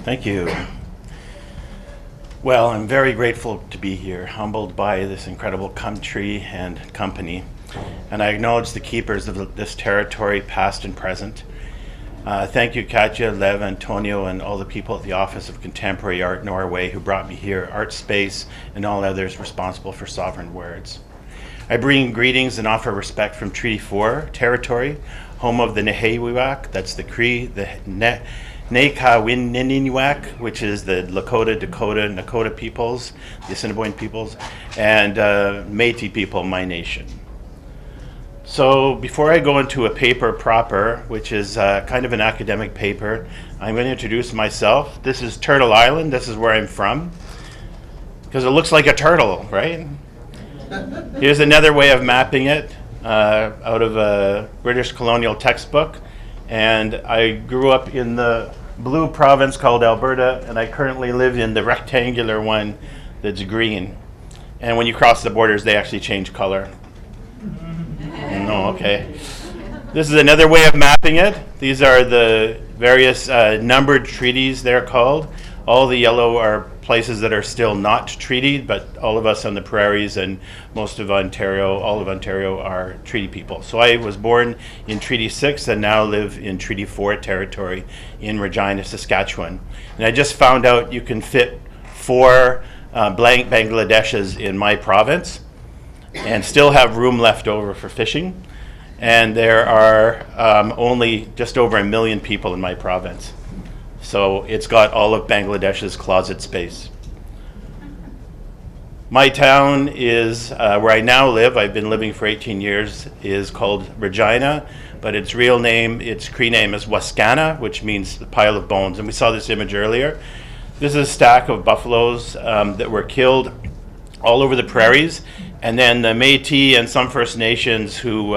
Thank you. Well, I'm very grateful to be here, humbled by this incredible country and company. And I acknowledge the keepers of this territory, past and present. Thank you, Katja, Lev, Antonio, and all the people at the Office of Contemporary Art Norway who brought me here, Art Space, and all others responsible for Sovereign Words. I bring greetings and offer respect from Treaty 4 territory, home of the Nehewak, that's the Cree, the Nekawininiwak, which is the Lakota, Dakota, Nakota peoples, the Assiniboine peoples, and Métis people, my nation. So before I go into a paper proper, which is kind of an academic paper, I'm going to introduce myself. This is Turtle Island. This is where I'm from, because it looks like a turtle, right? Here's another way of mapping it out of a British colonial textbook. And I grew up in the blue province called Alberta, and I currently live in the rectangular one that's green. And when you cross the borders, they actually change color. No, okay. This is another way of mapping it. These are the various numbered treaties, they're called. All the yellow are places that are still not treated, but all of us on the prairies and most of Ontario, all of Ontario are treaty people. So I was born in Treaty 6 and now live in Treaty 4 territory in Regina, Saskatchewan. And I just found out you can fit 4 blank Bangladeshis in my province and still have room left over for fishing. And there are only just over 1 million people in my province. So it's got all of Bangladesh's closet space. My town is where I now live. I've been living for 18 years, is called Regina, but its real name, its Cree name is Wascana, which means the pile of bones. And we saw this image earlier. This is a stack of buffaloes that were killed all over the prairies. And then the Métis and some First Nations who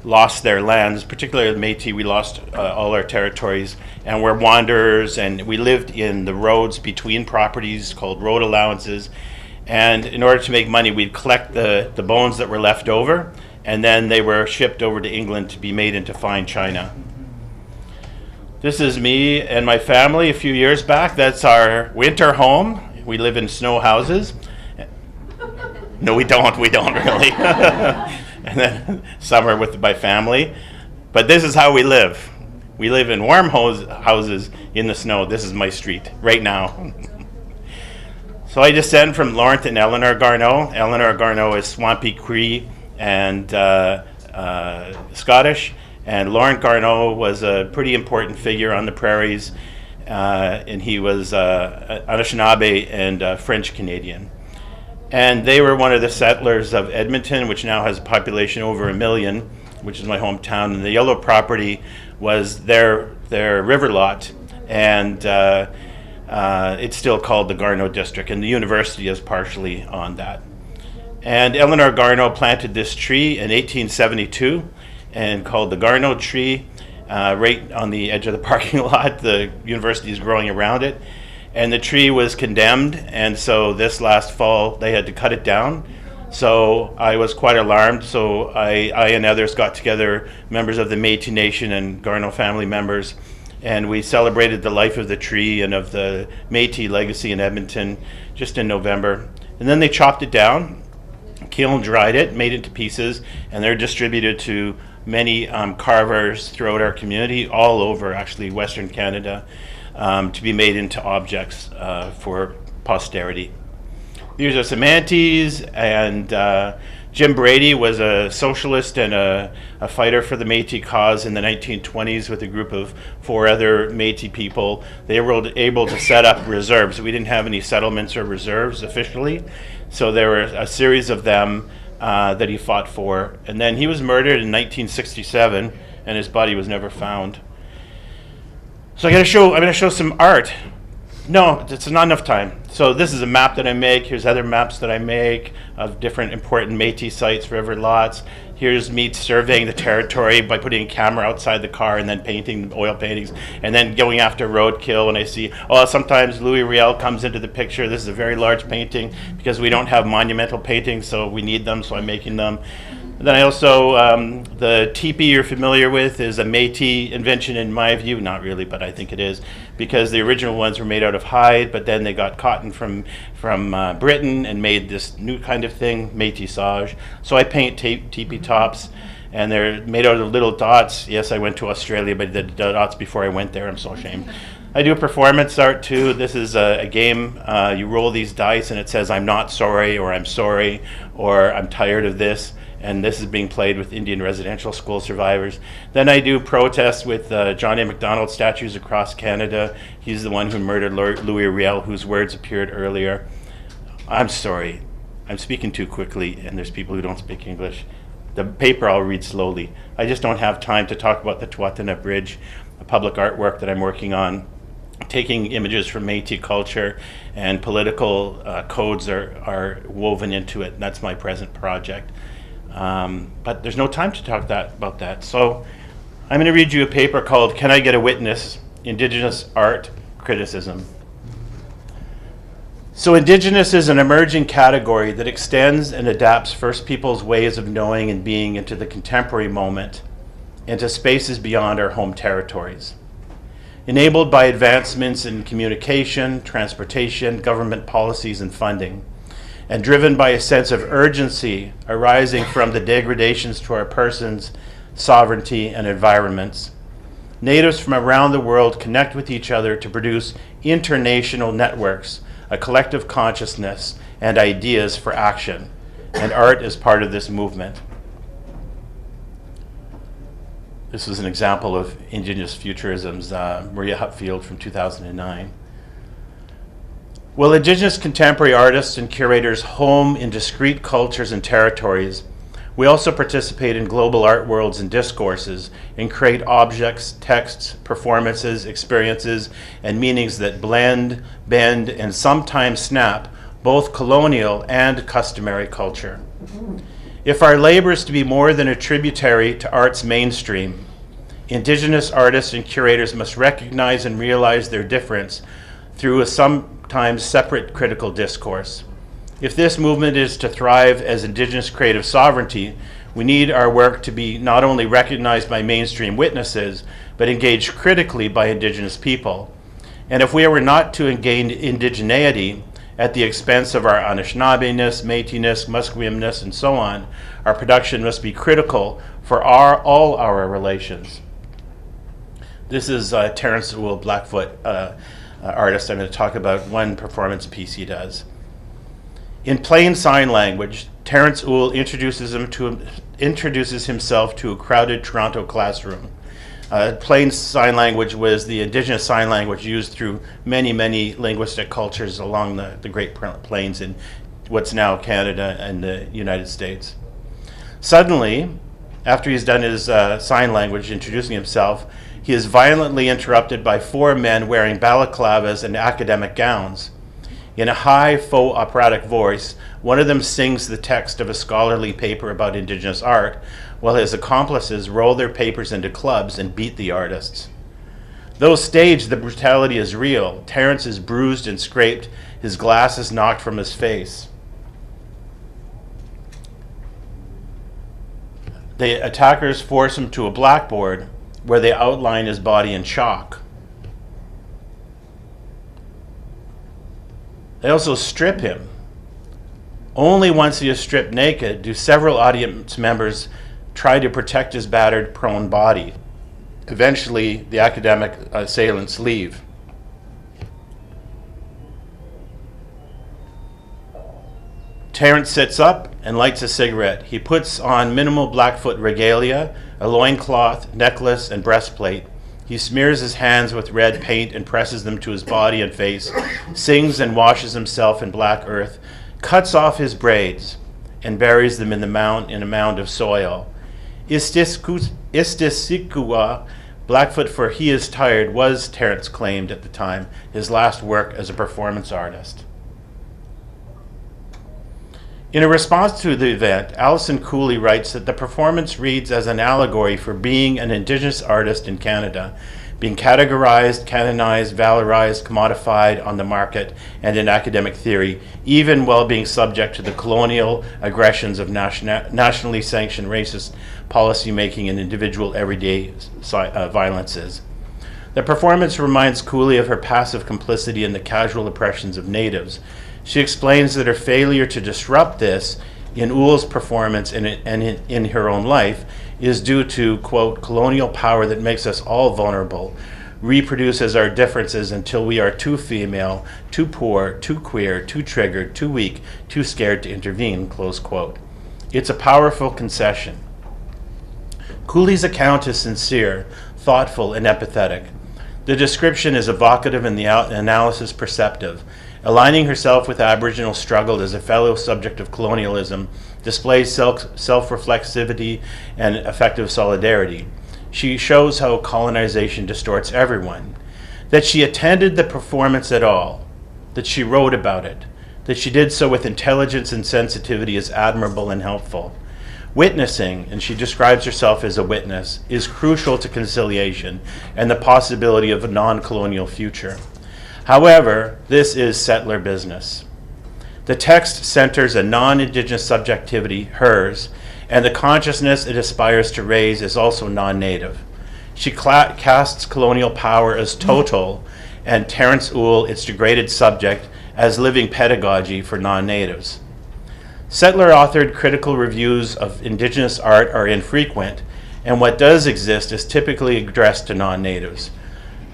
lost their lands, particularly the Métis, we lost all our territories, and we're wanderers, and we lived in the roads between properties called road allowances. And in order to make money, we'd collect the bones that were left over, and then they were shipped over to England to be made into fine china. This is me and my family a few years back. That's our winter home. We live in snow houses. No, we don't really. And then summer with my family. But this is how we live. We live in warm houses in the snow. This is my street right now. So I descend from Laurent and Eleanor Garneau. Eleanor Garneau is Swampy Cree and Scottish. And Laurent Garneau was a pretty important figure on the prairies. And he was Anishinaabe and French Canadian. And they were one of the settlers of Edmonton, which now has a population over 1 million, which is my hometown. And the yellow property was their river lot, and it's still called the Garneau District, and the university is partially on that. And Eleanor Garneau planted this tree in 1872 and called the Garneau tree right on the edge of the parking lot. The university is growing around it. And the tree was condemned, and so this last fall they had to cut it down. So I was quite alarmed, so I and others got together, members of the Métis Nation and Garneau family members, and we celebrated the life of the tree and of the Métis legacy in Edmonton just in November. And then they chopped it down, kiln dried it, made it to pieces, and they're distributed to many carvers throughout our community, all over actually Western Canada, to be made into objects for posterity. These are Humanities, and Jim Brady was a socialist and a fighter for the Métis cause in the 1920s with a group of 4 other Métis people. They were able to set up reserves. We didn't have any settlements or reserves officially, so there were a series of them that he fought for. And then he was murdered in 1967, and his body was never found. So I'm going to show some art. No, it's not enough time. So this is a map that I make. Here's other maps that I make of different important Métis sites, river lots. Here's me surveying the territory by putting a camera outside the car and then painting oil paintings, and then going after roadkill. And I see, sometimes Louis Riel comes into the picture. This is a very large painting because we don't have monumental paintings, so we need them, so I'm making them. And then I also, the teepee you're familiar with is a Métis invention in my view, not really, but I think it is, because the original ones were made out of hide, but then they got cotton from Britain and made this new kind of thing, métissage. So I paint teepee tops, and they're made out of little dots. Yes, I went to Australia, but the dots before I went there, I'm so ashamed. I do performance art too. This is a game. You roll these dice and it says, I'm not sorry, or I'm sorry, or I'm tired of this. And this is being played with Indian residential school survivors. Then I do protests with John A. Macdonald statues across Canada. He's the one who murdered Louis Riel, whose words appeared earlier. I'm sorry, I'm speaking too quickly, and there's people who don't speak English. The paper I'll read slowly. I just don't have time to talk about the Tuatana Bridge, a public artwork that I'm working on, taking images from Métis culture, and political codes are woven into it. That's my present project. But there's no time to talk about that. So I'm going to read you a paper called Can I Get a Witness? Indigenous Art Criticism. So Indigenous is an emerging category that extends and adapts First Peoples' ways of knowing and being into the contemporary moment, into spaces beyond our home territories. Enabled by advancements in communication, transportation, government policies, and funding, and driven by a sense of urgency arising from the degradations to our persons, sovereignty, and environments, natives from around the world connect with each other to produce international networks, a collective consciousness, and ideas for action. And art is part of this movement. This was an example of Indigenous Futurism's Maria Hupfield from 2009. While Indigenous contemporary artists and curators home in discrete cultures and territories, we also participate in global art worlds and discourses and create objects, texts, performances, experiences, and meanings that blend, bend, and sometimes snap both colonial and customary culture. If our labor is to be more than a tributary to art's mainstream, Indigenous artists and curators must recognize and realize their difference through a sometimes separate critical discourse. If this movement is to thrive as Indigenous creative sovereignty, we need our work to be not only recognized by mainstream witnesses, but engaged critically by Indigenous people. And if we were not to gain indigeneity at the expense of our Anishinaabe-ness, Métis-ness, Musqueam-ness, and so on, our production must be critical for all our relations. This is Terence Uhl, Blackfoot artist. I'm going to talk about one performance piece he does. In plain sign language, Terence Uhl introduces himself to a crowded Toronto classroom. Plain sign language was the Indigenous sign language used through many, many linguistic cultures along the Great Plains in what's now Canada and the United States. Suddenly, after he's done his sign language introducing himself, he is violently interrupted by four men wearing balaclavas and academic gowns. In a high, faux operatic voice, one of them sings the text of a scholarly paper about Indigenous art, while his accomplices roll their papers into clubs and beat the artists. Though staged, the brutality is real. Terence is bruised and scraped, his glasses knocked from his face. The attackers force him to a blackboard where they outline his body in chalk. They also strip him. Only once he is stripped naked do several audience members try to protect his battered, prone body. Eventually, the academic assailants leave. Terence sits up and lights a cigarette. He puts on minimal Blackfoot regalia, a loincloth, necklace, and breastplate. He smears his hands with red paint and presses them to his body and face, sings and washes himself in black earth, cuts off his braids, and buries them in a mound of soil. Istisikua, Blackfoot for He Is Tired, was, Terence claimed at the time, his last work as a performance artist. In a response to the event, Alison Cooley writes that the performance reads as an allegory for being an Indigenous artist in Canada, being categorized, canonized, valorized, commodified on the market and in academic theory, even while being subject to the colonial aggressions of nationally sanctioned racist policymaking and individual everyday violences. The performance reminds Cooley of her passive complicity in the casual oppressions of natives. She explains that her failure to disrupt this in Uhl's performance and in her own life is due to, quote, colonial power that makes us all vulnerable, reproduces our differences until we are too female, too poor, too queer, too triggered, too weak, too scared to intervene, close quote. It's a powerful concession. Cooley's account is sincere, thoughtful, and empathetic. The description is evocative and the analysis perceptive. Aligning herself with Aboriginal struggle as a fellow subject of colonialism displays self-reflexivity and effective solidarity. She shows how colonization distorts everyone. That she attended the performance at all, that she wrote about it, that she did so with intelligence and sensitivity is admirable and helpful. Witnessing, and she describes herself as a witness, is crucial to conciliation and the possibility of a non-colonial future. However, this is settler business. The text centers a non-Indigenous subjectivity, hers, and the consciousness it aspires to raise is also non-Native. She casts colonial power as total and Terence Uhl, its degraded subject, as living pedagogy for non-Natives. Settler-authored critical reviews of Indigenous art are infrequent, and what does exist is typically addressed to non-Natives.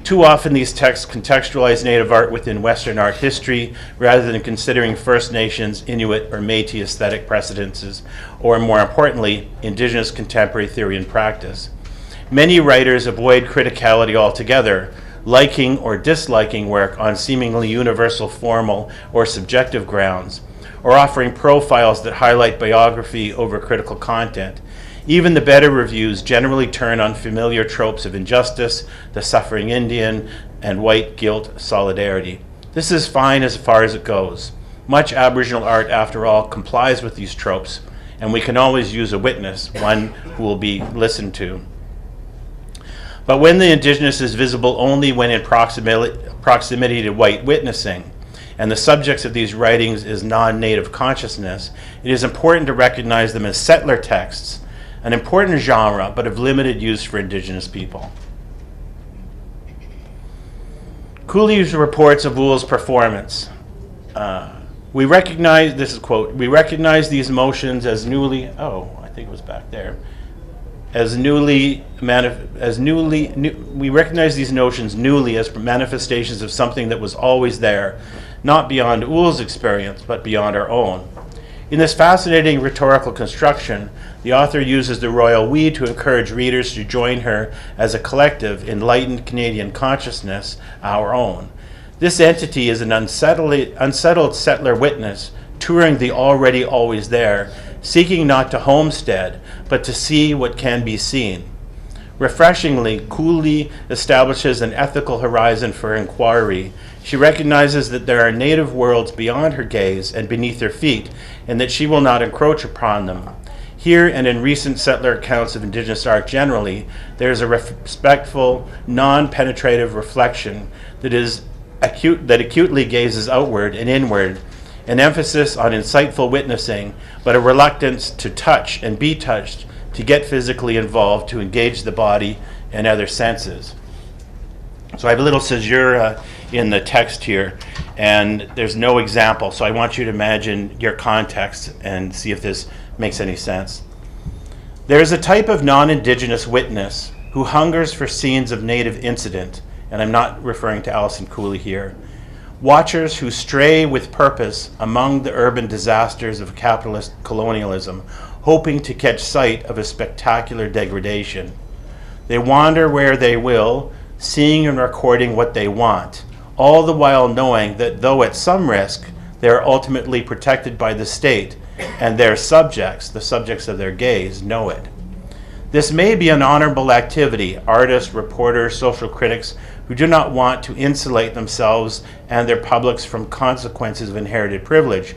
Too often these texts contextualize Native art within Western art history rather than considering First Nations, Inuit, or Métis aesthetic precedences, or more importantly, Indigenous contemporary theory and practice. Many writers avoid criticality altogether, liking or disliking work on seemingly universal formal or subjective grounds, or offering profiles that highlight biography over critical content. Even the better reviews generally turn on familiar tropes of injustice, the suffering Indian, and white guilt solidarity. This is fine as far as it goes. Much Aboriginal art, after all, complies with these tropes, and we can always use a witness, one who will be listened to. But when the Indigenous is visible only when in proximity to white witnessing, and the subjects of these writings is non-Native consciousness, it is important to recognize them as settler texts, an important genre, but of limited use for Indigenous people. Cooley's reports of Uhl's performance. We recognize, this is quote, we recognize these motions as newly, I think it was back there, we recognize these notions newly as manifestations of something that was always there, not beyond Uhl's experience, but beyond our own. In this fascinating rhetorical construction, the author uses the royal we to encourage readers to join her as a collective, enlightened Canadian consciousness, our own. This entity is an unsettled settler witness, touring the already always there, seeking not to homestead, but to see what can be seen. Refreshingly, Cooley establishes an ethical horizon for inquiry. She recognizes that there are Native worlds beyond her gaze and beneath her feet, and that she will not encroach upon them. Here and in recent settler accounts of Indigenous art generally, there is a respectful, non-penetrative reflection that acutely gazes outward and inward, an emphasis on insightful witnessing, but a reluctance to touch and be touched, to get physically involved, to engage the body and other senses. So I have a little caesura in the text here, and there's no example, so I want you to imagine your context and see if this makes any sense. There is a type of non-Indigenous witness who hungers for scenes of Native incident, and I'm not referring to Alison Cooley here. Watchers who stray with purpose among the urban disasters of capitalist colonialism, hoping to catch sight of a spectacular degradation. They wander where they will, seeing and recording what they want, all the while knowing that though at some risk, they are ultimately protected by the state, and their subjects, the subjects of their gaze, know it. This may be an honorable activity, artists, reporters, social critics who do not want to insulate themselves and their publics from consequences of inherited privilege,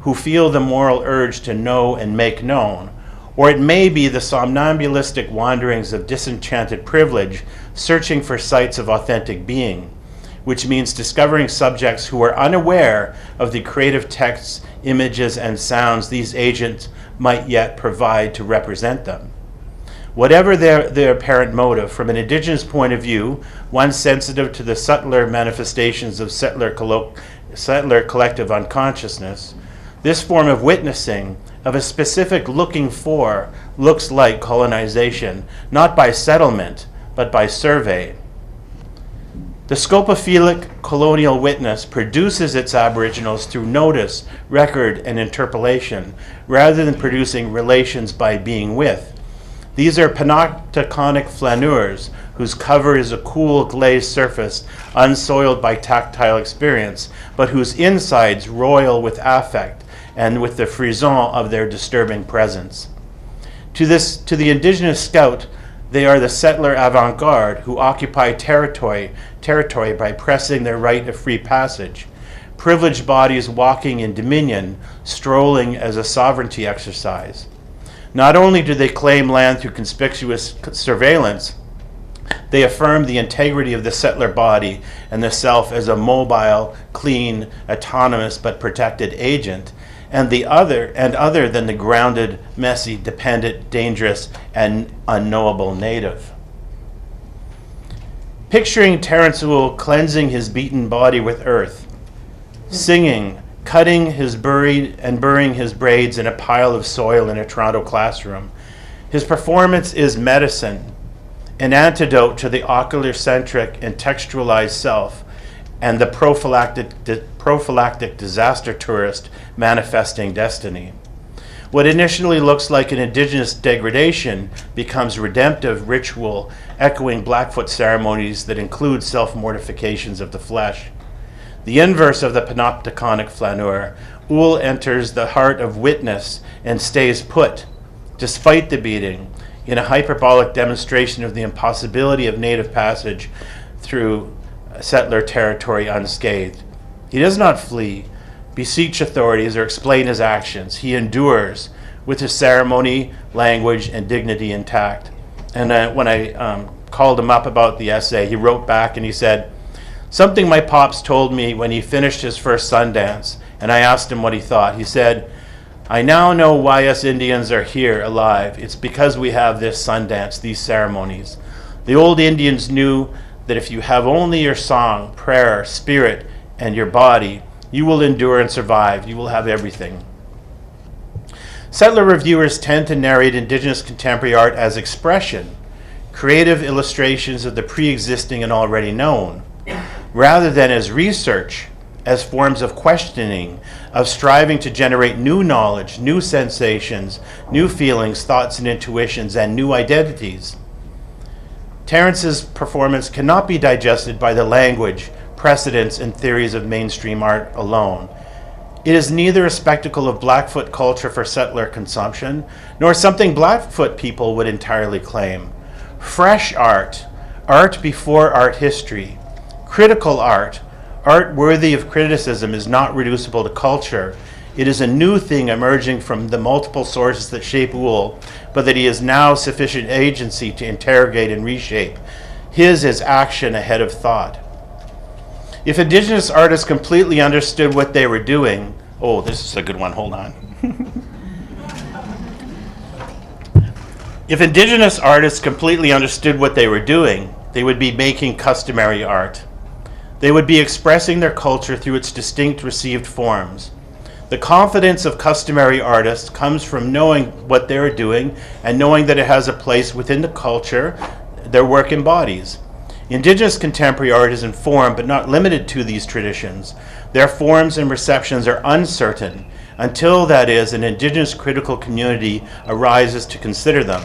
who feel the moral urge to know and make known, Or it may be the somnambulistic wanderings of disenchanted privilege, searching for sites of authentic being, which means discovering subjects who are unaware of the creative texts, images, and sounds these agents might yet provide to represent them. Whatever their apparent motive, from an Indigenous point of view, one sensitive to the subtler manifestations of settler collective unconsciousness, this form of witnessing, of a specific looking for, looks like colonization, not by settlement, but by survey. The scopophilic colonial witness produces its aboriginals through notice, record, and interpolation, rather than producing relations by being with. These are panopticonic flaneurs, whose cover is a cool glazed surface, unsoiled by tactile experience, but whose insides roil with affect and with the frisson of their disturbing presence. To the Indigenous scout, they are the settler avant-garde who occupy territory by pressing their right of free passage, privileged bodies walking in dominion, strolling as a sovereignty exercise. Not only do they claim land through conspicuous surveillance, they affirm the integrity of the settler body and the self as a mobile, clean, autonomous, but protected agent, and other than the grounded, messy, dependent, dangerous, and unknowable native. Picturing Terence Uhl cleansing his beaten body with earth, singing, cutting his burying his braids in a pile of soil in a Toronto classroom. His performance is medicine, an antidote to the ocular-centric and textualized self, and the prophylactic disaster tourist manifesting destiny. What initially looks like an Indigenous degradation becomes redemptive ritual, echoing Blackfoot ceremonies that include self-mortifications of the flesh. The inverse of the panopticonic flaneur, Uhl enters the heart of witness and stays put, despite the beating, in a hyperbolic demonstration of the impossibility of native passage through settler territory unscathed. He does not flee, beseech authorities, or explain his actions. He endures with his ceremony, language, and dignity intact. And when I called him up about the essay, he wrote back and he said, "Something my pops told me when he finished his first Sundance, and I asked him what he thought. He said, 'I now know why us Indians are here alive. It's because we have this Sundance, these ceremonies. The old Indians knew that if you have only your song, prayer, spirit, and your body, you will endure and survive. You will have everything.'" Settler reviewers tend to narrate Indigenous contemporary art as expression, creative illustrations of the pre-existing and already known, rather than as research, as forms of questioning, of striving to generate new knowledge, new sensations, new feelings, thoughts, and intuitions, and new identities. Terence's performance cannot be digested by the language, precedents, and theories of mainstream art alone. It is neither a spectacle of Blackfoot culture for settler consumption, nor something Blackfoot people would entirely claim. Fresh art, art before art history, critical art, art worthy of criticism, is not reducible to culture. It is a new thing emerging from the multiple sources that shape Uhl, but that he has now sufficient agency to interrogate and reshape. His is action ahead of thought. If Indigenous artists completely understood what they were doing, oh, this is a good one, hold on. If Indigenous artists completely understood what they were doing, they would be making customary art. They would be expressing their culture through its distinct received forms. The confidence of customary artists comes from knowing what they're doing and knowing that it has a place within the culture their work embodies. Indigenous contemporary art is informed but not limited to these traditions. Their forms and receptions are uncertain until, that is, an Indigenous critical community arises to consider them.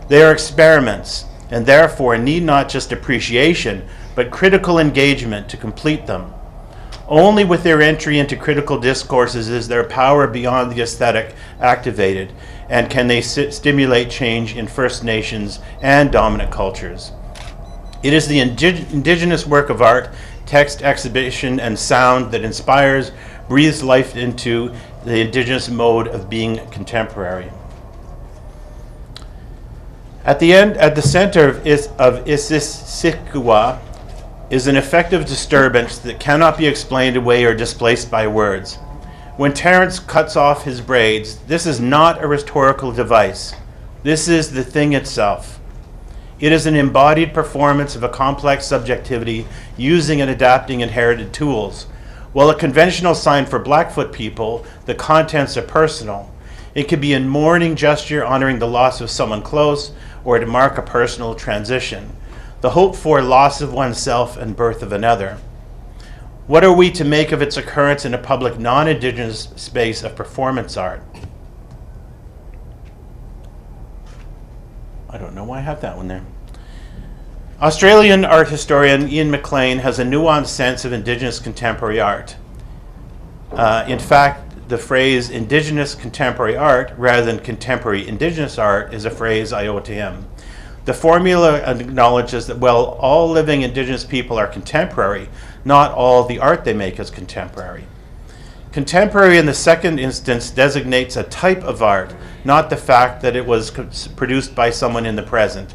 They are experiments and therefore need not just appreciation but critical engagement to complete them. Only with their entry into critical discourses is their power beyond the aesthetic activated, and can they stimulate change in First Nations and dominant cultures. It is the Indigenous work of art, text, exhibition, and sound that inspires, breathes life into the Indigenous mode of being contemporary. At the center of Isisiqua is an effective disturbance that cannot be explained away or displaced by words. When Terence cuts off his braids, this is not a rhetorical device. This is the thing itself. It is an embodied performance of a complex subjectivity using and adapting inherited tools. While a conventional sign for Blackfoot people, the contents are personal. It could be a mourning gesture honoring the loss of someone close, or to mark a personal transition, the hoped for loss of oneself and birth of another. What are we to make of its occurrence in a public non-Indigenous space of performance art? I don't know why I have that one there. Australian art historian Ian McLean has a nuanced sense of Indigenous contemporary art. In fact, the phrase Indigenous contemporary art, rather than contemporary Indigenous art, is a phrase I owe to him. The formula acknowledges that while all living Indigenous people are contemporary, not all the art they make is contemporary. Contemporary in the second instance designates a type of art, not the fact that it was produced by someone in the present.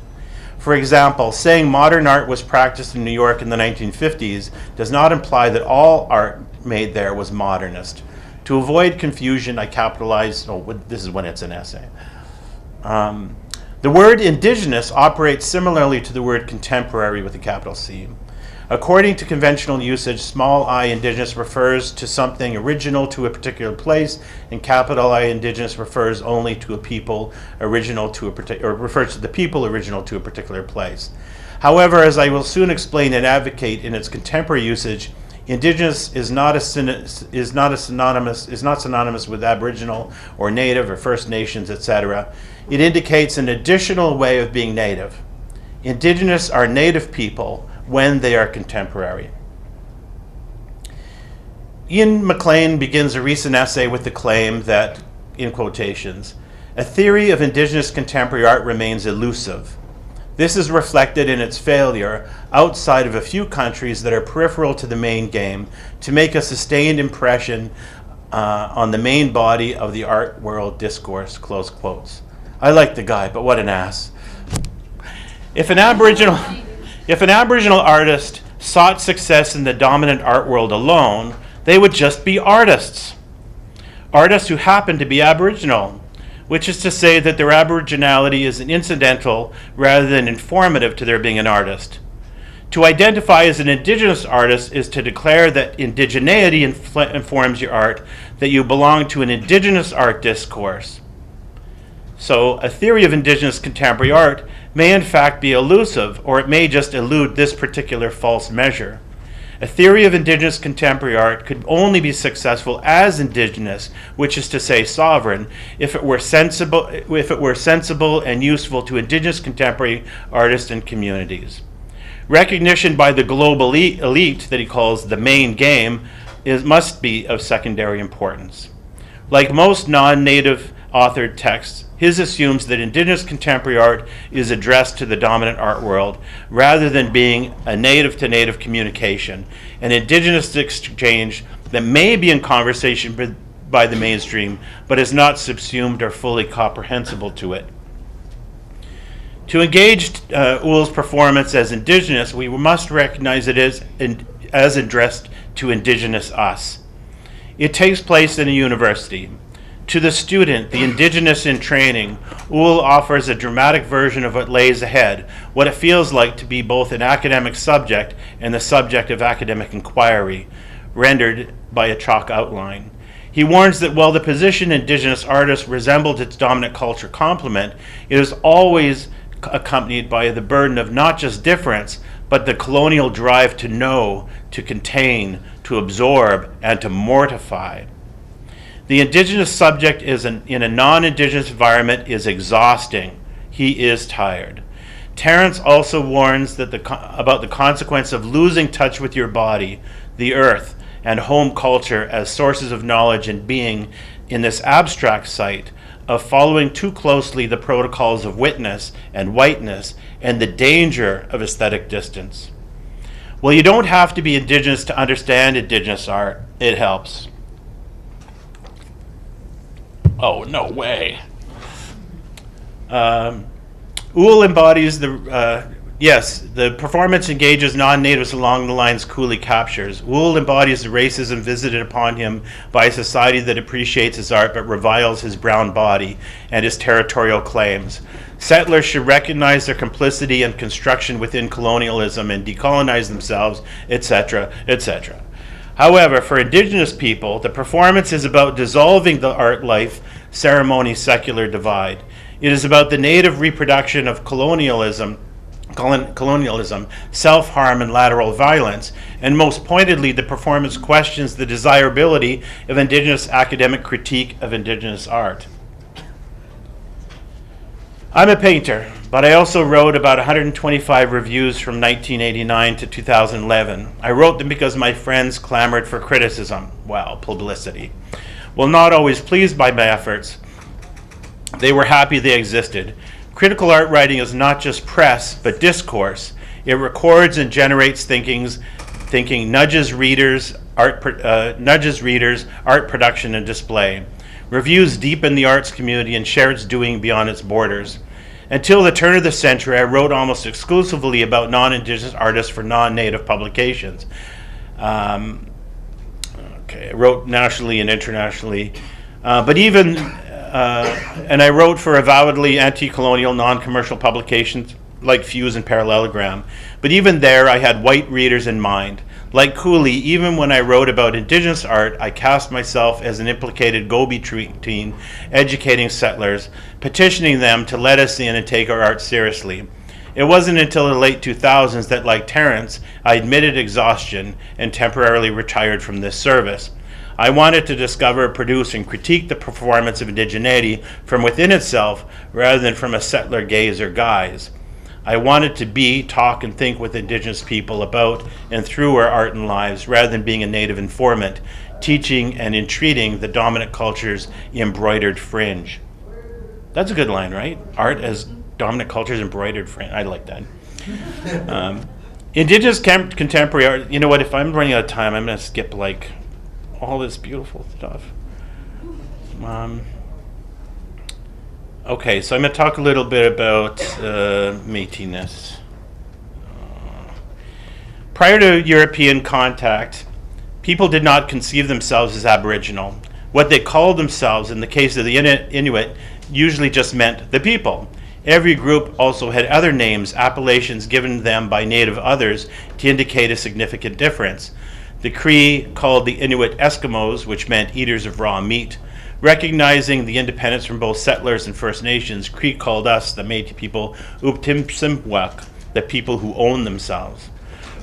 For example, saying modern art was practiced in New York in the 1950s does not imply that all art made there was modernist. To avoid confusion, I capitalized, this is when it's an essay. The word Indigenous operates similarly to the word contemporary with a capital C. According to conventional usage, small I Indigenous refers to something original to a particular place, and capital I Indigenous refers only to a people original to refers to the people original to a particular place. However, as I will soon explain and advocate in its contemporary usage, Indigenous is not synonymous with Aboriginal or Native or First Nations, etc. It indicates an additional way of being Native. Indigenous are Native people when they are contemporary. Ian McLean begins a recent essay with the claim that, in quotations, a theory of Indigenous contemporary art remains elusive. This is reflected in its failure, outside of a few countries that are peripheral to the main game, to make a sustained impression on the main body of the art world discourse, close quotes. I like the guy, but what an ass. If an Aboriginal artist sought success in the dominant art world alone, they would just be artists. Artists who happen to be Aboriginal, which is to say that their Aboriginality is an incidental rather than informative to their being an artist. To identify as an Indigenous artist is to declare that indigeneity informs your art, that you belong to an Indigenous art discourse. So a theory of Indigenous contemporary art may in fact be elusive, or it may just elude this particular false measure. A theory of Indigenous contemporary art could only be successful as Indigenous, which is to say sovereign, if it were sensible and useful to Indigenous contemporary artists and communities. Recognition by the global elite that he calls the main game must be of secondary importance. Like most non-native authored texts, his assumes that Indigenous contemporary art is addressed to the dominant art world rather than being a native-to-native communication, an Indigenous exchange that may be in conversation by the mainstream, but is not subsumed or fully comprehensible to it. To engage Ull's performance as Indigenous, we must recognize it as addressed to Indigenous us. It takes place in a university. To the student, the Indigenous in training, Ull offers a dramatic version of what lays ahead, what it feels like to be both an academic subject and the subject of academic inquiry, rendered by a chalk outline. He warns that while the position Indigenous artist resembled its dominant culture complement, it is always accompanied by the burden of not just difference, but the colonial drive to know, to contain, to absorb, and to mortify. The Indigenous subject in a non-Indigenous environment is exhausting. He is tired. Terence also warns about the consequence of losing touch with your body, the earth, and home culture as sources of knowledge and being in this abstract site, of following too closely the protocols of witness and whiteness and the danger of aesthetic distance. Well, you don't have to be Indigenous to understand Indigenous art. It helps. Oh, no way. Ool embodies the performance engages non-natives along the lines Cooley captures. Ool embodies the racism visited upon him by a society that appreciates his art but reviles his brown body and his territorial claims. Settlers should recognize their complicity and construction within colonialism and decolonize themselves, etc., etc. However, for Indigenous people, the performance is about dissolving the art life ceremony secular divide. It is about the native reproduction of colonialism, self-harm, and lateral violence, and most pointedly, the performance questions the desirability of Indigenous academic critique of Indigenous art. I'm a painter, but I also wrote about 125 reviews from 1989 to 2011. I wrote them because my friends clamored for criticism, publicity. While not always pleased by my efforts, they were happy they existed. Critical art writing is not just press, but discourse. It records and generates thinking, nudges readers, art production and display. Reviews deepen the arts community and share its doing beyond its borders. Until the turn of the century, I wrote almost exclusively about non-Indigenous artists for non-native publications. I wrote nationally and internationally, and I wrote for avowedly anti-colonial, non-commercial publications like Fuse and Parallelogram. But even there, I had white readers in mind. Like Cooley, even when I wrote about Indigenous art, I cast myself as an implicated go-between, educating settlers, petitioning them to let us in and take our art seriously. It wasn't until the late 2000s that, like Terence, I admitted exhaustion and temporarily retired from this service. I wanted to discover, produce, and critique the performance of indigeneity from within itself rather than from a settler gaze or guise. I wanted to be, talk, and think with Indigenous people about and through our art and lives rather than being a native informant, teaching and entreating the dominant culture's embroidered fringe. That's a good line, right? Art as dominant culture's embroidered fringe. I like that. Indigenous contemporary art, you know what, if I'm running out of time, I'm going to skip like all this beautiful stuff. Okay, so I'm going to talk a little bit about Métis-ness. Prior to European contact, people did not conceive themselves as Aboriginal. What they called themselves, in the case of the Inuit, usually just meant the people. Every group also had other names, appellations given them by native others to indicate a significant difference. The Cree called the Inuit Eskimos, which meant eaters of raw meat. Recognizing the independence from both settlers and First Nations, Cree called us, the Métis people, Uptimsimwak, the people who own themselves.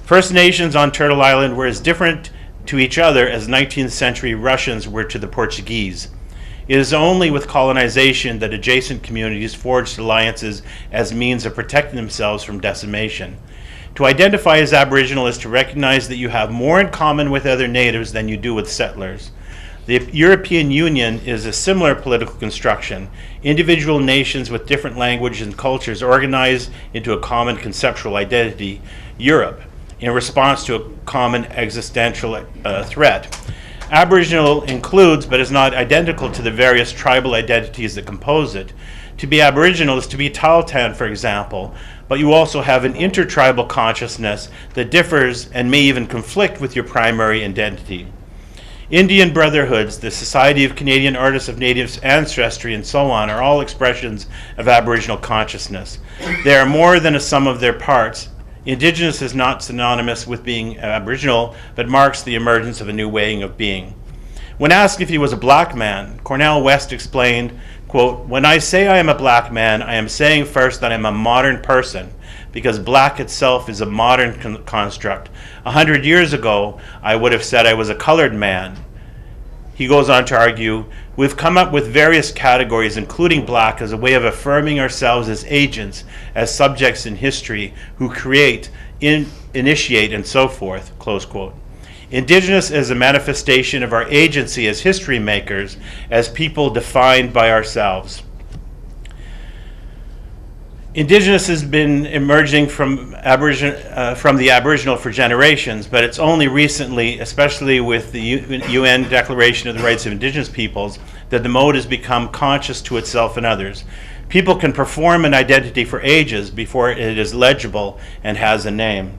First Nations on Turtle Island were as different to each other as 19th century Russians were to the Portuguese. It is only with colonization that adjacent communities forged alliances as means of protecting themselves from decimation. To identify as Aboriginal is to recognize that you have more in common with other natives than you do with settlers. The European Union is a similar political construction. Individual nations with different languages and cultures organize into a common conceptual identity, Europe, in response to a common existential threat. Aboriginal includes, but is not identical to, the various tribal identities that compose it. To be Aboriginal is to be Tahltan, for example, but you also have an intertribal consciousness that differs and may even conflict with your primary identity. Indian brotherhoods, the Society of Canadian Artists of Native Ancestry, and so on, are all expressions of Aboriginal consciousness. They are more than a sum of their parts. Indigenous is not synonymous with being Aboriginal, but marks the emergence of a new way of being. When asked if he was a black man, Cornel West explained, quote, "When I say I am a black man, I am saying first that I am a modern person, because black itself is a modern construct. 100 years ago, I would have said I was a colored man." He goes on to argue, "We've come up with various categories, including black, as a way of affirming ourselves as agents, as subjects in history, who create, initiate, and so forth," close quote. Indigenous is a manifestation of our agency as history makers, as people defined by ourselves. Indigenous has been emerging from the Aboriginal for generations, but it's only recently, especially with the UN Declaration of the Rights of Indigenous Peoples, that the mode has become conscious to itself and others. People can perform an identity for ages before it is legible and has a name.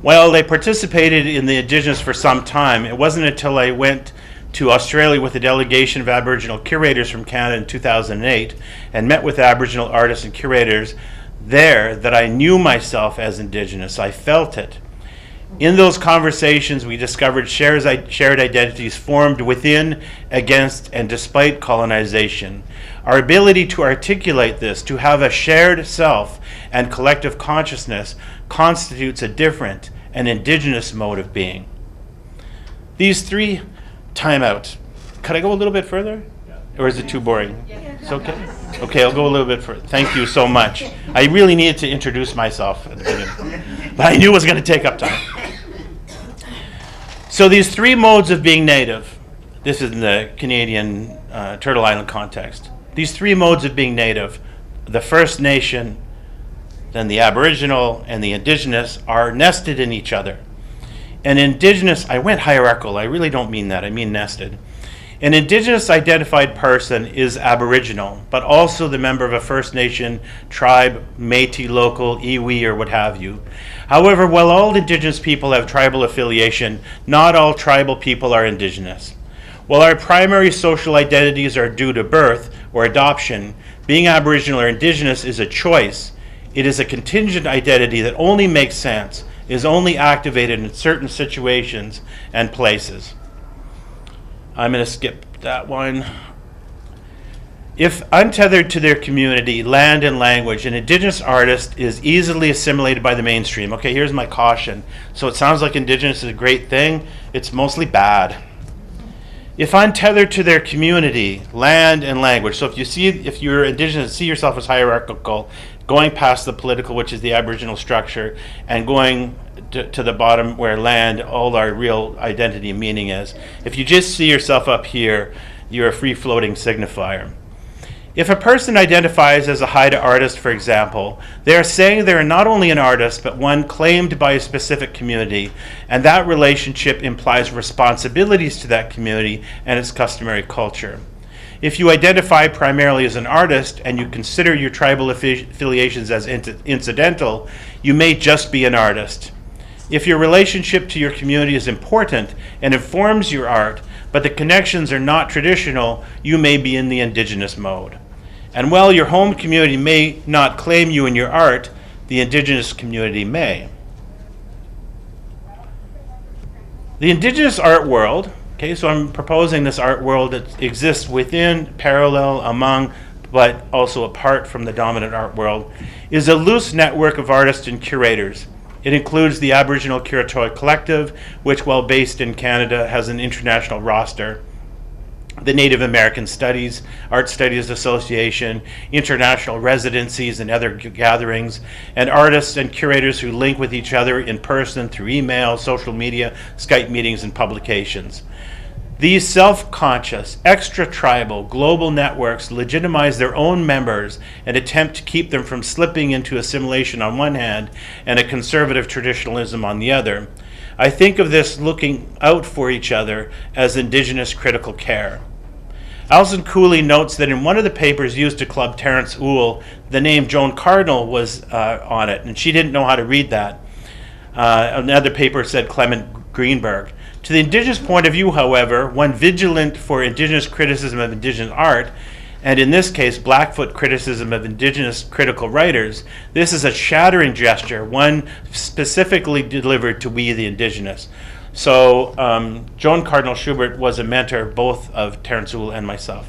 Well, they participated in the Indigenous for some time. It wasn't until I went to Australia with a delegation of Aboriginal curators from Canada in 2008 and met with Aboriginal artists and curators there that I knew myself as Indigenous. I felt it. In those conversations, we discovered shared identities formed within, against, and despite colonization. Our ability to articulate this, to have a shared self and collective consciousness, constitutes a different and Indigenous mode of being. These three, time out. Could I go a little bit further? Or is it too boring? It's okay? Okay, I'll go a little bit further. Thank you so much. I really needed to introduce myself at the beginning, but I knew it was going to take up time. So these three modes of being Native, this is in the Canadian Turtle Island context. These three modes of being Native, the First Nation, then the Aboriginal, and the Indigenous, are nested in each other. An Indigenous, I went hierarchical, I really don't mean that, I mean nested. An Indigenous identified person is Aboriginal, but also the member of a First Nation, tribe, Métis, local, iwi, or what have you. However, while all Indigenous people have tribal affiliation, not all tribal people are Indigenous. While our primary social identities are due to birth or adoption, being Aboriginal or Indigenous is a choice. It is a contingent identity that only makes sense, is only activated in certain situations and places. I'm going to skip that one. If untethered to their community, land, and language, an Indigenous artist is easily assimilated by the mainstream. Okay, here's my caution. So it sounds like Indigenous is a great thing. It's mostly bad. If untethered to their community, land, and language, so if you're Indigenous, see yourself as hierarchical, going past the political, which is the Aboriginal structure, and going to the bottom where land, all our real identity and meaning is. If you just see yourself up here, you're a free-floating signifier. If a person identifies as a Haida artist, for example, they are saying they're not only an artist, but one claimed by a specific community, and that relationship implies responsibilities to that community and its customary culture. If you identify primarily as an artist and you consider your tribal affiliations as incidental, you may just be an artist. If your relationship to your community is important and informs your art, but the connections are not traditional, you may be in the Indigenous mode. And while your home community may not claim you in your art, the Indigenous community may. The Indigenous art world, okay, so I'm proposing this art world that exists within, parallel, among, but also apart from the dominant art world, is a loose network of artists and curators. It includes the Aboriginal Curatorial Collective, which, while based in Canada, has an international roster. The Native American Studies, Art Studies Association, international residencies and other gatherings, and artists and curators who link with each other in person through email, social media, Skype meetings, and publications. These self-conscious, extra-tribal, global networks legitimize their own members and attempt to keep them from slipping into assimilation on one hand and a conservative traditionalism on the other. I think of this looking out for each other as Indigenous critical care. Alison Cooley notes that in one of the papers used to club Terence Oule, the name Joan Cardinal was on it, and she didn't know how to read that. Another paper said Clement Greenberg. To the Indigenous point of view, however, one vigilant for Indigenous criticism of Indigenous art, and in this case, Blackfoot criticism of Indigenous critical writers, this is a shattering gesture, one specifically delivered to we the Indigenous. So Joan Cardinal Schubert was a mentor both of Terence Oule and myself.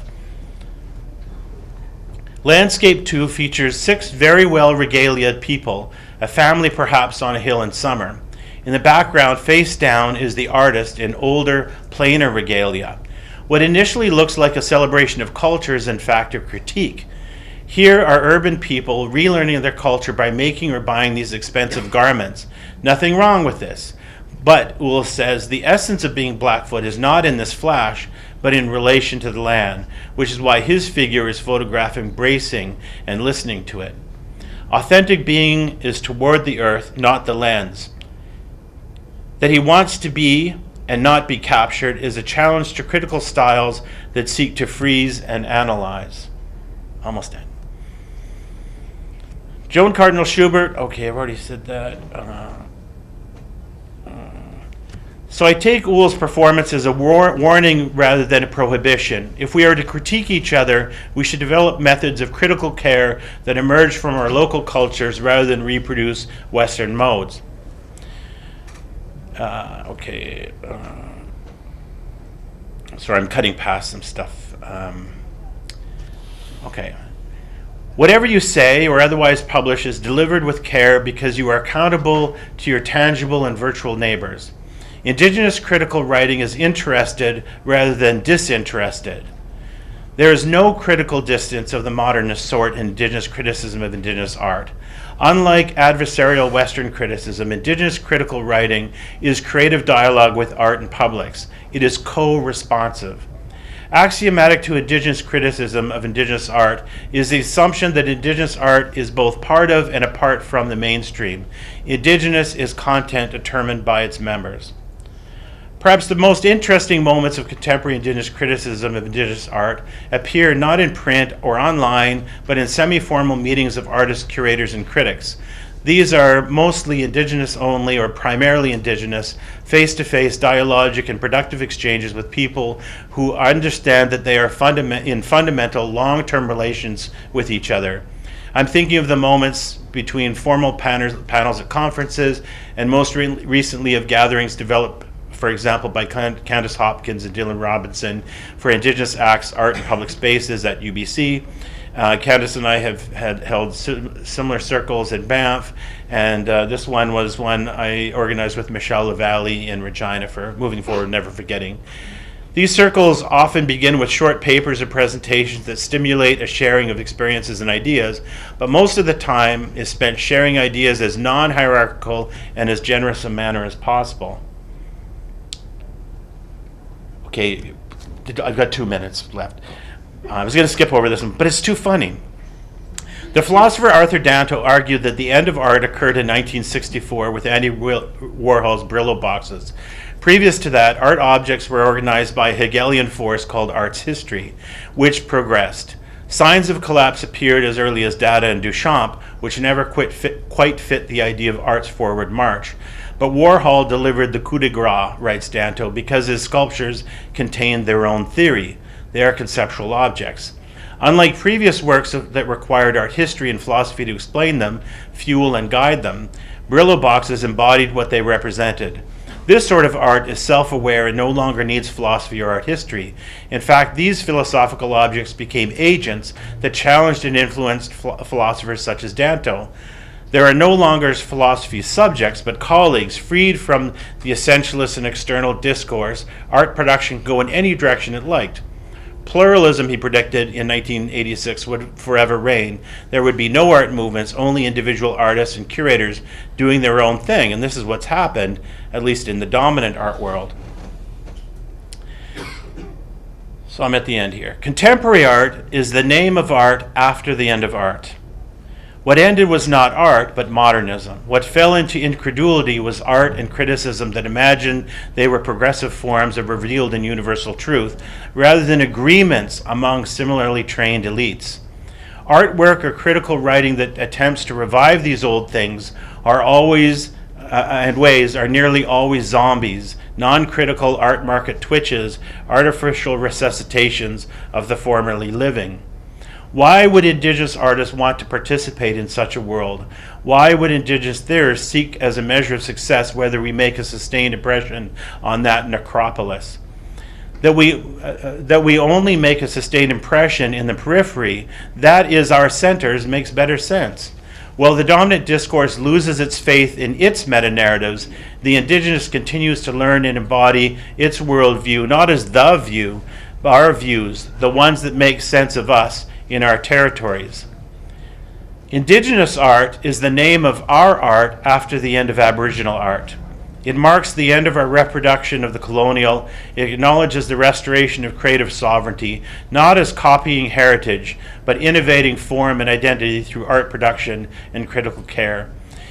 Landscape 2 features 6 very well regaliaed people, a family perhaps on a hill in summer. In the background, face down, is the artist in older, plainer regalia. What initially looks like a celebration of culture is in fact a critique. Here are urban people relearning their culture by making or buying these expensive garments. Nothing wrong with this. But, Oule says, the essence of being Blackfoot is not in this flash, but in relation to the land, which is why his figure is photographed embracing and listening to it. Authentic being is toward the earth, not the lens. That he wants to be and not be captured is a challenge to critical styles that seek to freeze and analyze. almost done. Joan Cardinal Schubert, okay, I've already said that. So I take Uhl's performance as a warning rather than a prohibition. If we are to critique each other, we should develop methods of critical care that emerge from our local cultures rather than reproduce Western modes. Sorry, I'm cutting past some stuff. Okay. Whatever you say or otherwise publish is delivered with care because you are accountable to your tangible and virtual neighbors. Indigenous critical writing is interested rather than disinterested. There is no critical distance of the modernist sort in Indigenous criticism of Indigenous art. Unlike adversarial Western criticism, Indigenous critical writing is creative dialogue with art and publics. It is co-responsive. Axiomatic to Indigenous criticism of Indigenous art is the assumption that Indigenous art is both part of and apart from the mainstream. Indigenous is content determined by its members. Perhaps the most interesting moments of contemporary Indigenous criticism of Indigenous art appear not in print or online, but in semi-formal meetings of artists, curators, and critics. These are mostly Indigenous only or primarily Indigenous, face-to-face dialogic and productive exchanges with people who understand that they are in fundamental long-term relations with each other. I'm thinking of the moments between formal panels at conferences and most recently of gatherings developed, for example, by Candace Hopkins and Dylan Robinson for Indigenous Acts, Art and Public Spaces at UBC. Candace and I have held similar circles at Banff, and this one was one I organized with Michelle LaVallee in Regina for Moving Forward, Never Forgetting. These circles often begin with short papers or presentations that stimulate a sharing of experiences and ideas, but most of the time is spent sharing ideas as non-hierarchical and as generous a manner as possible. Okay, I've got 2 minutes left. I was going to skip over this one, but it's too funny. The philosopher Arthur Danto argued that the end of art occurred in 1964 with Andy Warhol's Brillo boxes. Previous to that, art objects were organized by a Hegelian force called art's history, which progressed. Signs of collapse appeared as early as Dada and Duchamp, which never quite fit the idea of art's forward march. But Warhol delivered the coup de grace, writes Danto, because his sculptures contained their own theory. They are conceptual objects. Unlike previous works that required art history and philosophy to explain them, fuel and guide them, Brillo boxes embodied what they represented. This sort of art is self-aware and no longer needs philosophy or art history. In fact, these philosophical objects became agents that challenged and influenced philosophers such as Danto. There are no longer philosophy subjects, but colleagues freed from the essentialist and external discourse. Art production can go in any direction it liked. Pluralism, he predicted in 1986, would forever reign. There would be no art movements, only individual artists and curators doing their own thing. And this is what's happened, at least in the dominant art world. So I'm at the end here. Contemporary art is the name of art after the end of art. What ended was not art, but modernism. What fell into incredulity was art and criticism that imagined they were progressive forms of revealed and universal truth, rather than agreements among similarly trained elites. Artwork or critical writing that attempts to revive these old things are always, and ways are nearly always zombies, non-critical art market twitches, artificial resuscitations of the formerly living. Why would Indigenous artists want to participate in such a world? Why would Indigenous theorists seek as a measure of success whether we make a sustained impression on that necropolis? That we only make a sustained impression in the periphery, that is our centers, makes better sense. While the dominant discourse loses its faith in its meta-narratives, the Indigenous continues to learn and embody its worldview, not as the view, but our views, the ones that make sense of us in our territories. Indigenous art is the name of our art after the end of Aboriginal art. It marks the end of our reproduction of the colonial. It acknowledges the restoration of creative sovereignty, not as copying heritage, but innovating form and identity through art production and critical care.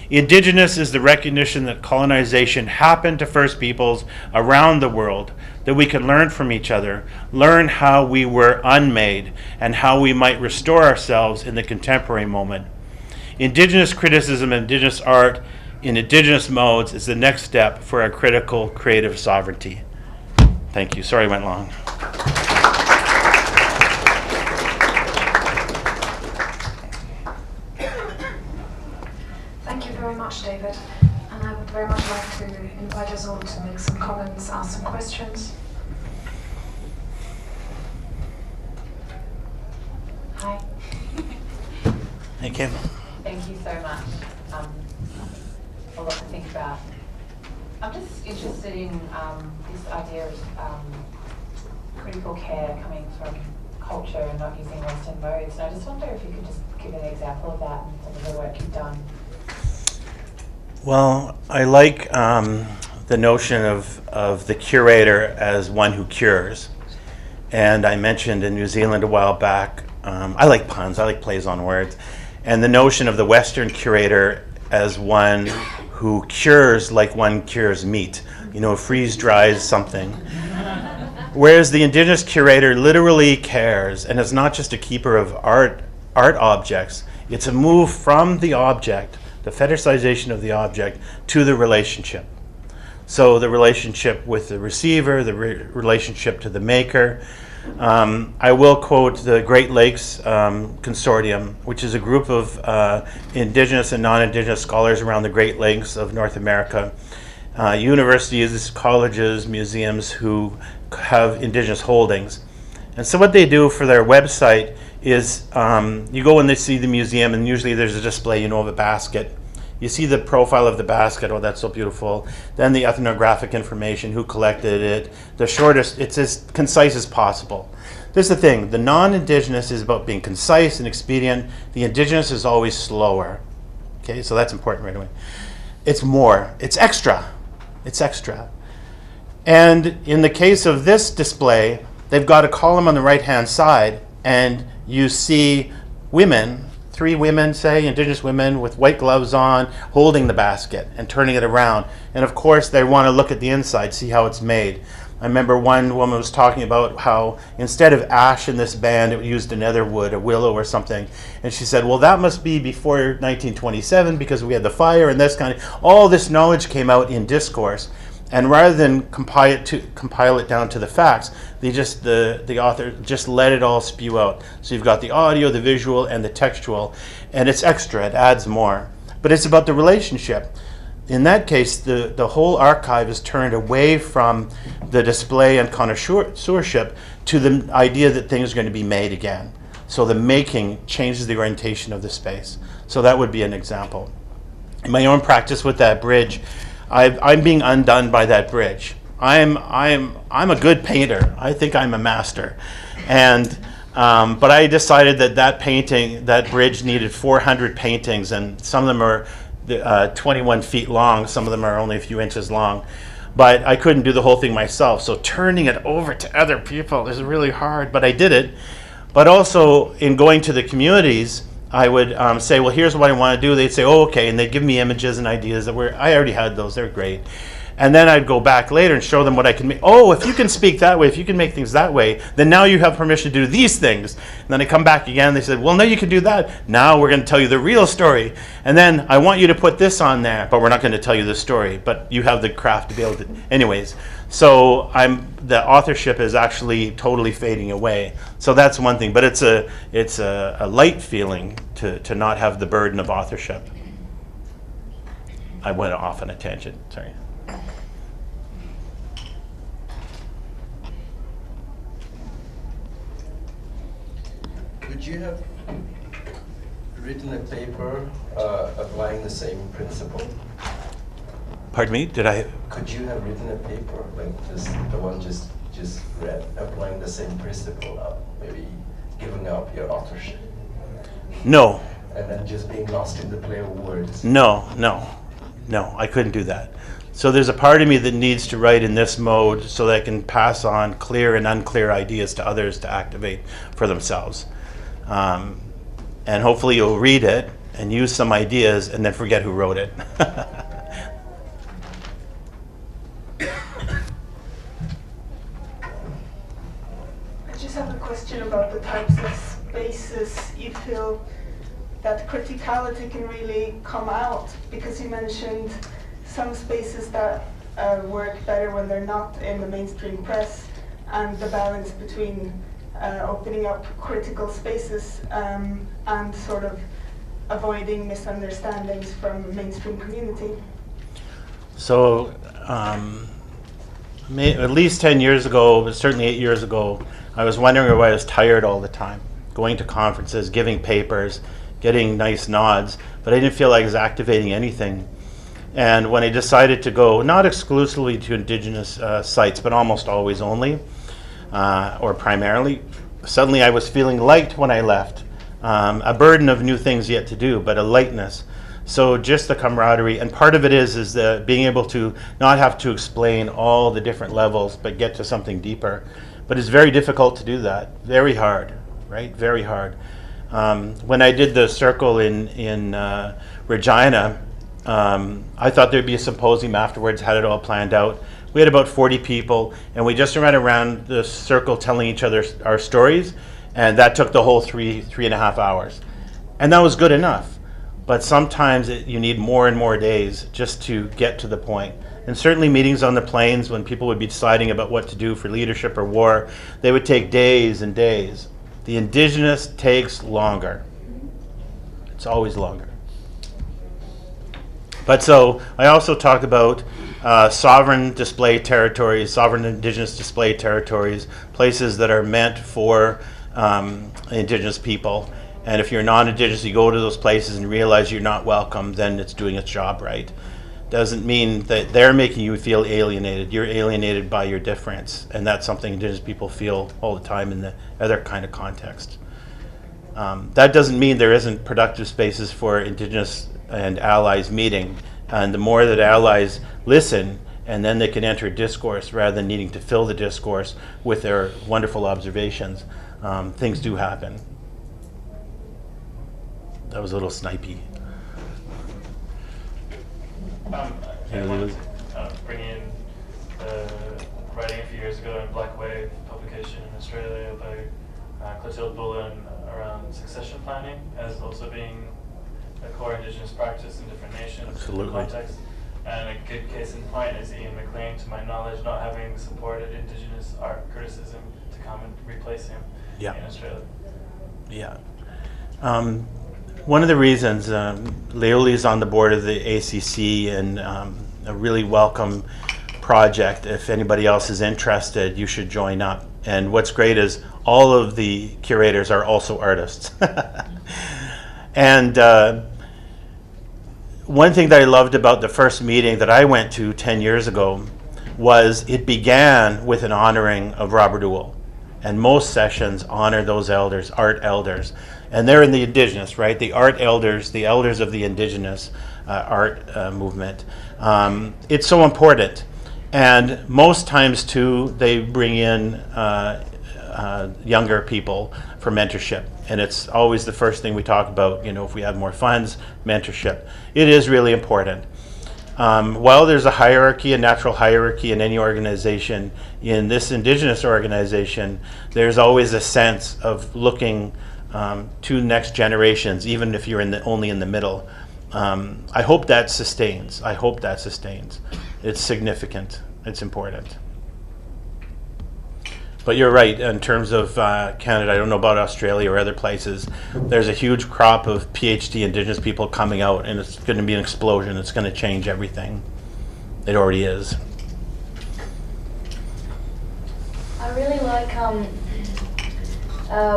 Indigenous is the recognition that colonization happened to First Peoples around the world, that we can learn from each other, learn how we were unmade, and how we might restore ourselves in the contemporary moment. Indigenous criticism and Indigenous art in Indigenous modes is the next step for our critical creative sovereignty. Thank you. Sorry I went long. Thank you very much, David. And I would very much like to invite us all to make some comments, ask some questions. Hi. Hey, Kim. Thank you so much. A lot to think about. I'm just interested in this idea of critical care coming from culture and not using Western modes. And I just wonder if you could just give an example of that and some of the work you've done. Well, I like the notion of the curator as one who cures. And I mentioned in New Zealand a while back, I like puns, I like plays on words, and the notion of the Western curator as one who cures like one cures meat, freeze dries something. Whereas the Indigenous curator literally cares, and is not just a keeper of art objects, it's a move from the object, the fetishization of the object, to the relationship. So the relationship with the receiver, the relationship to the maker. I will quote the Great Lakes Consortium, which is a group of Indigenous and non-Indigenous scholars around the Great Lakes of North America. Universities, colleges, museums who have Indigenous holdings. And so what they do for their website is you go and they see the museum, and usually there's a display, of a basket. You see the profile of the basket, oh, that's so beautiful. Then the ethnographic information, who collected it, the shortest, it's as concise as possible. This is the thing, the non-Indigenous is about being concise and expedient. The Indigenous is always slower. Okay, so that's important right away. It's more, it's extra. And in the case of this display, they've got a column on the right-hand side, and you see women, 3 women, say, Indigenous women with white gloves on, holding the basket and turning it around. And of course, they want to look at the inside, see how it's made. I remember one woman was talking about how instead of ash in this band, it used another wood, a willow or something. And she said, well, that must be before 1927 because we had the fire and this kind of, all this knowledge came out in discourse. And rather than compile it down to the facts, the author just let it all spew out. So you've got the audio, the visual, and the textual, and it's extra, it adds more. But it's about the relationship. In that case, the whole archive is turned away from the display and connoisseurship to the idea that things are going to be made again. So the making changes the orientation of the space. So that would be an example. In my own practice with that bridge, I'm being undone by that bridge. I'm a good painter. I think I'm a master, but I decided that bridge needed 400 paintings, and some of them are 21 feet long. Some of them are only a few inches long, but I couldn't do the whole thing myself. So turning it over to other people is really hard, but I did it. But also in going to the communities, I would say, well, here's what I want to do. They'd say, oh, okay, and they'd give me images and ideas I already had those. They're great. And then I'd go back later and show them what I can make. Oh, if you can speak that way, if you can make things that way, then now you have permission to do these things. And then I come back again, they said, well, no, you can do that. Now we're going to tell you the real story. And then I want you to put this on there, but we're not going to tell you the story. But you have the craft to be able to. Anyways, so the authorship is actually totally fading away. So that's one thing. But it's a light feeling to not have the burden of authorship. I went off on a tangent, sorry. Would you have written a paper applying the same principle? Pardon me? Could you have written a paper like just the one just read, applying the same principle, maybe giving up your authorship? No. And then just being lost in the play of words? No, I couldn't do that. So there's a part of me that needs to write in this mode so that I can pass on clear and unclear ideas to others to activate for themselves. And hopefully you'll read it and use some ideas and then forget who wrote it. I just have a question about the types of spaces you feel that criticality can really come out, because you mentioned some spaces that work better when they're not in the mainstream press, and the balance between opening up critical spaces and sort of avoiding misunderstandings from mainstream community. So at least 10 years ago, but certainly 8 years ago, I was wondering why I was tired all the time, going to conferences, giving papers, getting nice nods, but I didn't feel like I was activating anything. And when I decided to go, not exclusively to Indigenous sites, but almost always only, or primarily, suddenly I was feeling light when I left. A burden of new things yet to do, but a lightness. So just the camaraderie, and part of it is the being able to not have to explain all the different levels, but get to something deeper. But it's very difficult to do that. Very hard, right? Very hard. When I did the circle in Regina, I thought there'd be a symposium afterwards, had it all planned out. We had about 40 people, and we just ran around the circle telling each other our stories, and that took the whole three and a half hours. And that was good enough. But sometimes you need more and more days just to get to the point. And certainly meetings on the plains, when people would be deciding about what to do for leadership or war, they would take days and days. The Indigenous takes longer. It's always longer. But so I also talk about sovereign display territories, sovereign Indigenous display territories, places that are meant for Indigenous people. And if you're non-Indigenous, you go to those places and realize you're not welcome, then it's doing its job right. Doesn't mean that they're making you feel alienated. You're alienated by your difference. And that's something Indigenous people feel all the time in the other kind of context. That doesn't mean there isn't productive spaces for Indigenous and allies meeting. And the more that allies listen, and then they can enter discourse rather than needing to fill the discourse with their wonderful observations, things do happen. That was a little snipey. I wanted to bring in writing a few years ago in Black Wave publication in Australia by Clotilde Bullen around succession planning as also being a core Indigenous practice in different nations. Absolutely. Contexts. And a good case in point is Ian McLean, to my knowledge, not having supported Indigenous art criticism to come and replace him in Australia. Yeah. One of the reasons, Leoli's on the board of the ACC, and a really welcome project. If anybody else is interested, you should join up. And what's great is all of the curators are also artists. And one thing that I loved about the first meeting that I went to 10 years ago was it began with an honoring of Robert Ewell. And most sessions honor those elders, art elders. And they're in the Indigenous, right? The art elders, the elders of the Indigenous art movement. It's so important. And most times, too, they bring in younger people for mentorship. And it's always the first thing we talk about, if we have more funds, mentorship. It is really important. While there's a hierarchy, a natural hierarchy in any organization, in this Indigenous organization, there's always a sense of looking to next generations, even if you're only in the middle. I hope that sustains. It's significant. It's important. But you're right, in terms of Canada, I don't know about Australia or other places, there's a huge crop of PhD Indigenous people coming out, and it's going to be an explosion. It's going to change everything. It already is. I really like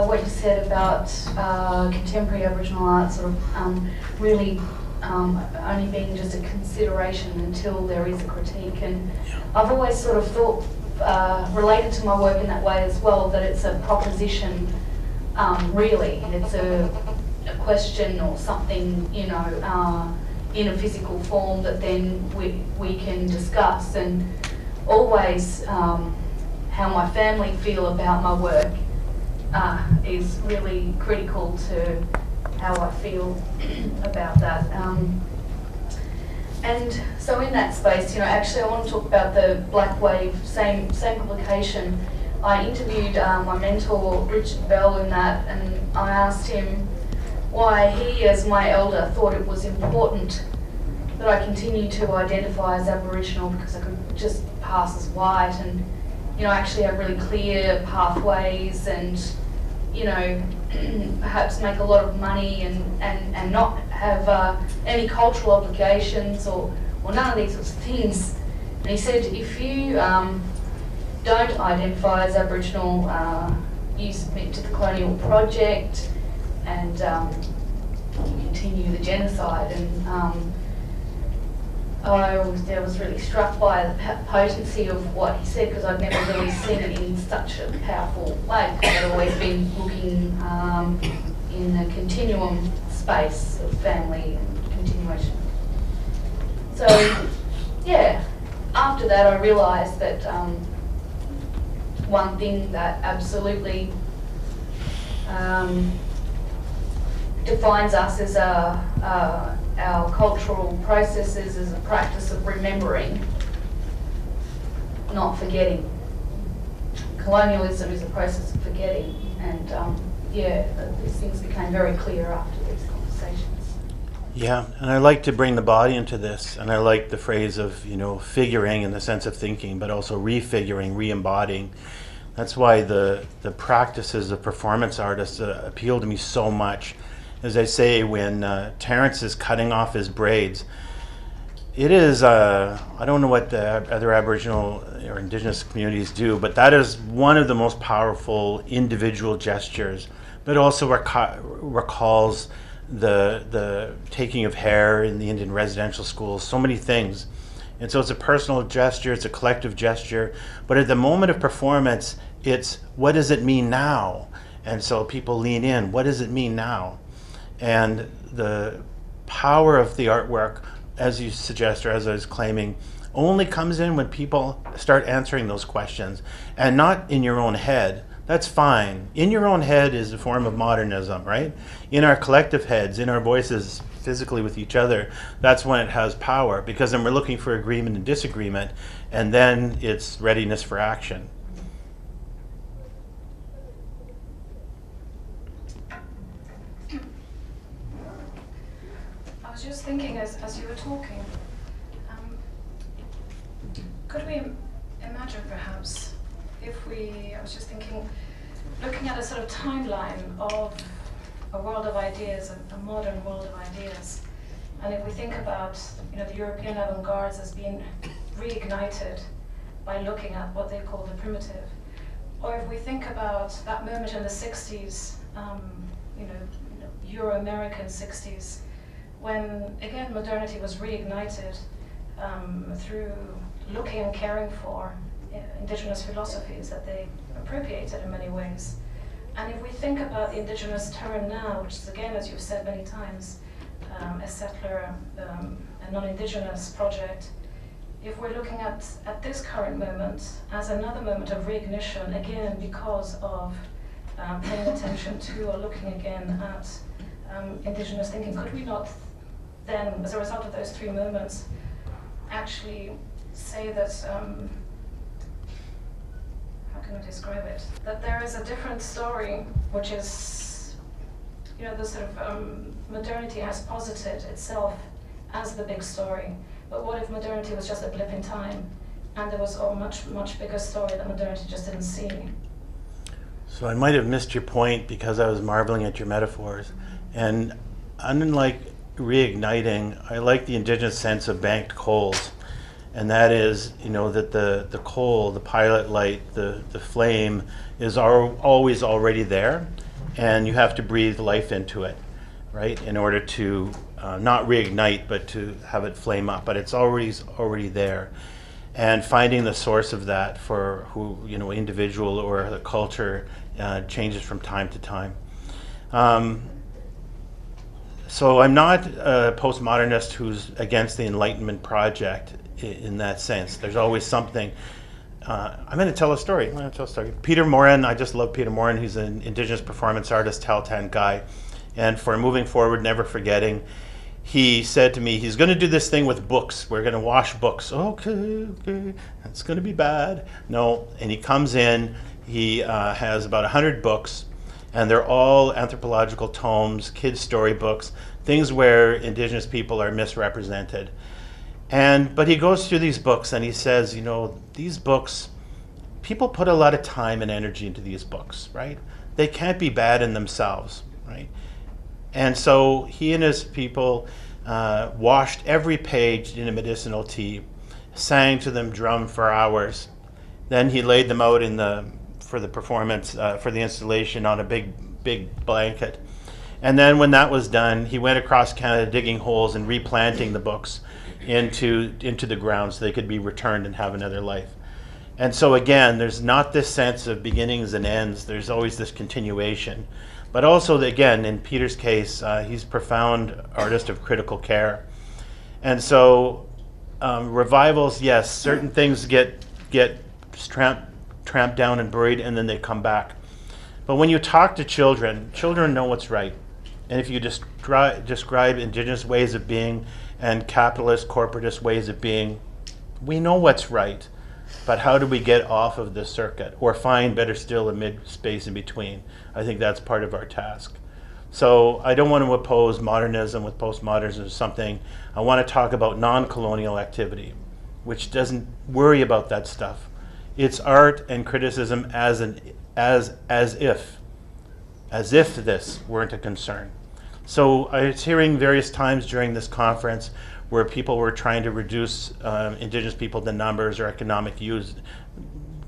what you said about contemporary Aboriginal art sort of really only being just a consideration until there is a critique. And I've always sort of thought, related to my work in that way as well, that it's a proposition, really. It's a question or something, in a physical form that then we can discuss. And always how my family feel about my work is really critical to how I feel about that. And so in that space, actually I want to talk about the Black Wave, same publication. I interviewed my mentor, Richard Bell, in that, and I asked him why he, as my elder, thought it was important that I continue to identify as Aboriginal, because I could just pass as white and, actually have really clear pathways and, perhaps make a lot of money and not have any cultural obligations or none of these sorts of things. And he said, if you don't identify as Aboriginal, you submit to the colonial project and you continue the genocide. And I was really struck by the potency of what he said, because I'd never really seen it in such a powerful way. I'd always been looking in a continuum space of family and continuation. So, yeah, after that I realised that one thing that absolutely defines us as our cultural processes is a practice of remembering, not forgetting. Colonialism is a process of forgetting, and these things became very clear after these conversations. Yeah, and I like to bring the body into this, and I like the phrase of, figuring in the sense of thinking, but also refiguring, re-embodying. That's why the practices of performance artists appeal to me so much. As I say, when Terence is cutting off his braids, it is, I don't know what the other Aboriginal or Indigenous communities do, but that is one of the most powerful individual gestures, but also recalls the taking of hair in the Indian residential schools, so many things. And so it's a personal gesture, it's a collective gesture, but at the moment of performance, it's what does it mean now? And so people lean in, what does it mean now? And the power of the artwork, as you suggest, or as I was claiming, only comes in when people start answering those questions, and not in your own head. That's fine. In your own head is a form of modernism, right? In our collective heads, in our voices, physically with each other, that's when it has power, because then we're looking for agreement and disagreement, and then it's readiness for action. I was just thinking as you were talking, could we imagine perhaps I was just thinking, looking at a sort of timeline of a world of ideas, a modern world of ideas, and if we think about the European avant-gardes as being reignited by looking at what they call the primitive, or if we think about that moment in the 60s, Euro-American 60s, when again modernity was reignited through looking and caring for Indigenous philosophies that they appropriated in many ways. And if we think about the Indigenous turn now, which is again, as you've said many times, a settler and non-Indigenous project, if we're looking at this current moment as another moment of reignition, again because of paying attention to or looking again at Indigenous thinking, could we not then, as a result of those three moments, actually say that, how can I describe it? That there is a different story, which is, the sort of modernity has posited itself as the big story. But what if modernity was just a blip in time, and there was a much, much bigger story that modernity just didn't see? So I might have missed your point because I was marveling at your metaphors. And unlike reigniting, I like the Indigenous sense of banked coals. And that is, that the coal, the pilot light, the flame is always already there, and you have to breathe life into it, right? In order to not reignite, but to have it flame up. But it's already there. And finding the source of that for who, individual or the culture changes from time to time. So I'm not a postmodernist who's against the Enlightenment project in that sense. There's always something. I'm going to tell a story. Peter Maurin, I just love Peter Maurin. He's an Indigenous performance artist, Tahltan guy. and for moving forward, never forgetting. He said to me, he's going to do this thing with books. We're going to wash books. Okay, that's going to be bad. No, and he comes in, he has about 100 books, and they're all anthropological tomes, kids' storybooks, things where Indigenous people are misrepresented. But he goes through these books and he says, you know, these books, people put a lot of time and energy into these books, right? They can't be bad in themselves, right? And so he and his people washed every page in a medicinal tea, sang to them, drummed for hours. Then he laid them out for the performance, for the installation on a big blanket. And then when that was done, he went across Canada digging holes and replanting the books into the ground so they could be returned and have another life. And so again, there's not this sense of beginnings and ends. There's always this continuation. But also, again, in Peter's case, he's a profound artist of critical care. And so revivals, yes, certain things get tramped down and buried, and then they come back. But when you talk to children, children know what's right. And if you describe Indigenous ways of being and capitalist, corporatist ways of being, we know what's right. But how do we get off of the circuit, or find, better still, a mid-space in between? I think that's part of our task. So I don't want to oppose modernism with postmodernism or something. I want to talk about non-colonial activity, which doesn't worry about that stuff. It's art and criticism as if this weren't a concern. So I was hearing various times during this conference where people were trying to reduce Indigenous people to numbers or economic use.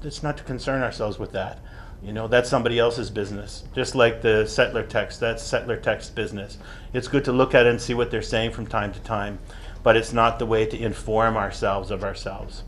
It's not to concern ourselves with that. You know, that's somebody else's business. Just like the settler text, that's settler text business. It's good to look at it and see what they're saying from time to time, but it's not the way to inform ourselves of ourselves.